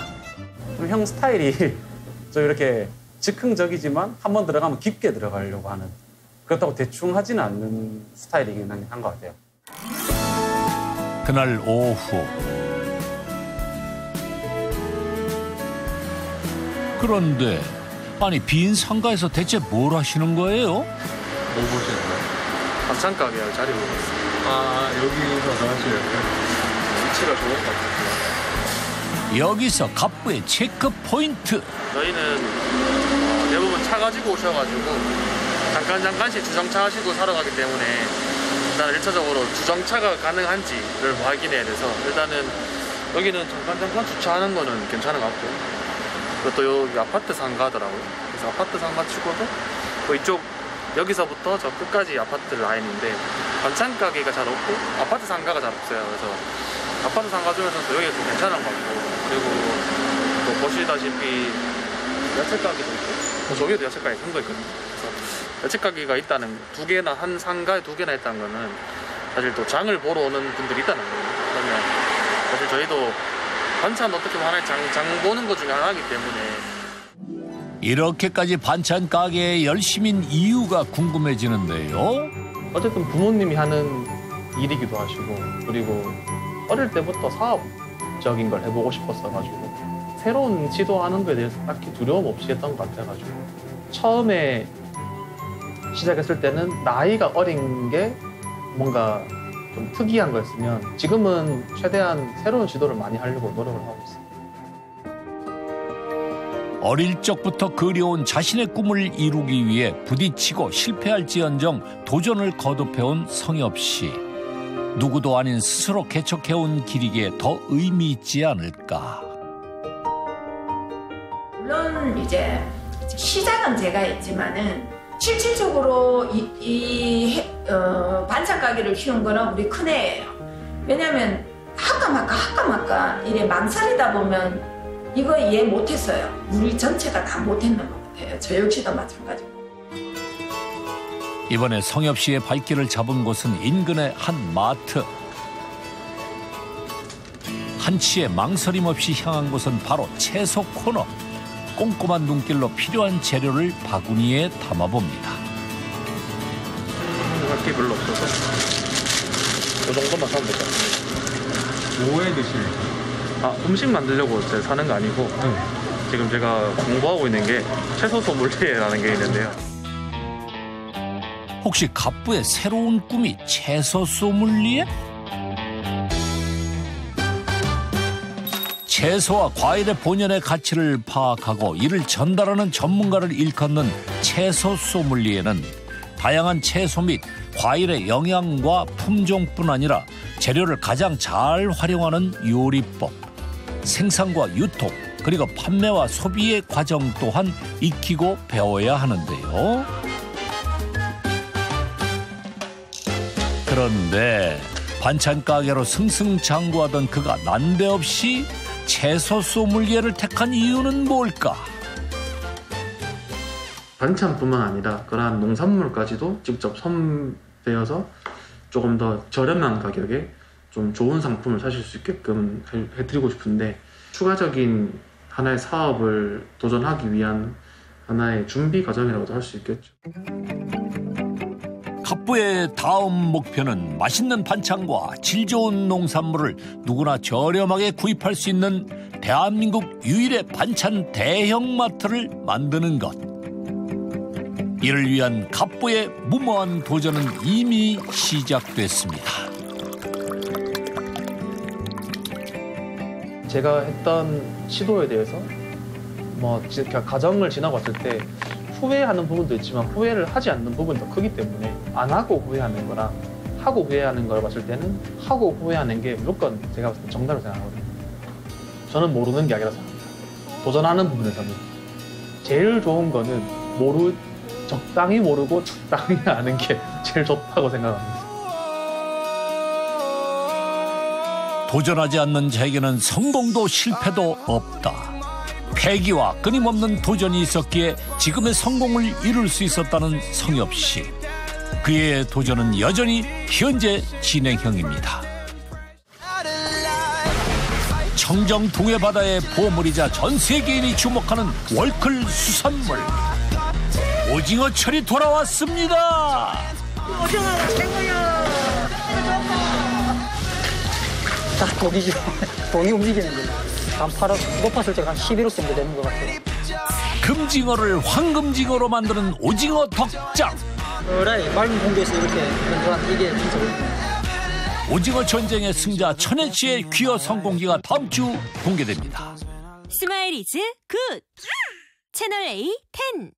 형 스타일이 좀 이렇게 즉흥적이지만 한번 들어가면 깊게 들어가려고 하는, 그렇다고 대충 하지는 않는 스타일이긴 한 것 같아요. 그날 오후 그런데 아니 빈 상가에서 대체 뭘 하시는 거예요? 뭐 보시는 거예요? 반찬 가게를 자리 보고 있어요. 아, 여기서 하시는 위치가 좋은 것 같아요. 여기서 갑부의 체크 포인트. 저희는 대부분 차 가지고 오셔가지고 잠깐씩 주정차 하시고 사러 가기 때문에 일단 1차적으로 주정차가 가능한지를 확인해야 돼서 일단은 여기는 잠깐 주차하는 거는 괜찮은 것 같고, 그리고 또 여기 아파트 상가더라고요. 그래서 아파트 상가 치고도 또 이쪽 여기서부터 저 끝까지 아파트 라인인데 반찬 가게가 잘 없고 아파트 상가가 잘 없어요. 그래서 아파트 상가 중에서도 여기가 좀 괜찮은 것 같고, 그리고 또 보시다시피 야채 가게도 있고 저기에도 야채 가게 큰 거 있거든요. 그래서 야채 가게가 있다는 두 개나 한 상가에 두 개나 있다는 거는 사실 또 장을 보러 오는 분들이 있다는 거예요. 그러면 사실 저희도 반찬 어떻게 하나의 장 보는 것 중에 하나이기 때문에. 이렇게까지 반찬 가게에 열심인 이유가 궁금해지는데요. 어쨌든 부모님이 하는 일이기도 하시고, 그리고 어릴 때부터 사업적인 걸 해보고 싶었어가지고 새로운 시도하는 거에 대해서 딱히 두려움 없이 했던 것 같아가지고, 처음에 시작했을 때는 나이가 어린 게 뭔가 좀 특이한 거였으면 지금은 최대한 새로운 시도를 많이 하려고 노력을 하고 있어요. 어릴 적부터 그려온 자신의 꿈을 이루기 위해 부딪히고 실패할지언정 도전을 거듭해온 성엽 씨. 누구도 아닌 스스로 개척해온 길이기에 더 의미 있지 않을까. 물론 이제 시작은 제가 했지만은 실질적으로 반찬 가게를 키운 거는 우리 큰애예요. 왜냐면 할까 말까 이래 망설이다 보면 이거 이해 못했어요. 우리 전체가 다 못했는 것 같아요. 저 역시도 마찬가지고. 이번에 성엽 씨의 발길을 잡은 곳은 인근의 한 마트. 한치의 망설임 없이 향한 곳은 바로 채소 코너. 꼼꼼한 눈길로 필요한 재료를 바구니에 담아봅니다. 할 게 별로 없어서 이 정도만 사면 될 것 같아요. 뭐해 드실지? 음식 만들려고 사는 거 아니고 지금 제가 공부하고 있는 게 채소 소믈리에라는 게 있는데요. 혹시 갑부의 새로운 꿈이 채소 소믈리에? 채소와 과일의 본연의 가치를 파악하고 이를 전달하는 전문가를 일컫는 채소 소믈리에는 다양한 채소 및 과일의 영양과 품종뿐 아니라 재료를 가장 잘 활용하는 요리법, 생산과 유통, 그리고 판매와 소비의 과정 또한 익히고 배워야 하는데요. 그런데 반찬 가게로 승승장구하던 그가 난데없이 채소 소믈리에를 택한 이유는 뭘까? 반찬뿐만 아니라 그러한 농산물까지도 직접 선배여서 조금 더 저렴한 가격에 좀 좋은 상품을 사실 수 있게끔 해드리고 싶은데, 추가적인 하나의 사업을 도전하기 위한 하나의 준비 과정이라고도 할 수 있겠죠. 갑부의 다음 목표는 맛있는 반찬과 질 좋은 농산물을 누구나 저렴하게 구입할 수 있는 대한민국 유일의 반찬 대형마트를 만드는 것. 이를 위한 갑부의 무모한 도전은 이미 시작됐습니다. 제가 했던 시도에 대해서 과정을 지나봤을 때 후회하는 부분도 있지만 후회를 하지 않는 부분도 크기 때문에 안 하고 후회하는 거랑 하고 후회하는 걸 봤을 때는 하고 후회하는 게 무조건 제가 봤을 때 정답을 생각하거든요. 저는 모르는 게 아니라 생각합니다. 도전하는 부분에서는 제일 좋은 거는 적당히 모르고 적당히 아는 게 제일 좋다고 생각합니다. 도전하지 않는 자에게는 성공도 실패도 없다. 패기와 끊임없는 도전이 있었기에 지금의 성공을 이룰 수 있었다는 성엽 씨. 그의 도전은 여전히 현재 진행형입니다. 청정 동해 바다의 보물이자 전 세계인이 주목하는 월클 수산물. 오징어철이 돌아왔습니다. 오징어가 최고야. 딱 고기죠. 돈이 움직이는 거예요. 한 높았을 때 한 11호 정도 되는 것 같아요. 금징어를 황금징어로 만드는 오징어 덕장. 맑은 공기에서 이렇게 연주한 이게 진짜 오징어 전쟁의 승자 천혜 씨의 귀여 성공기가 다음 주 공개됩니다. 스마일 이즈 굿! 채널 A 10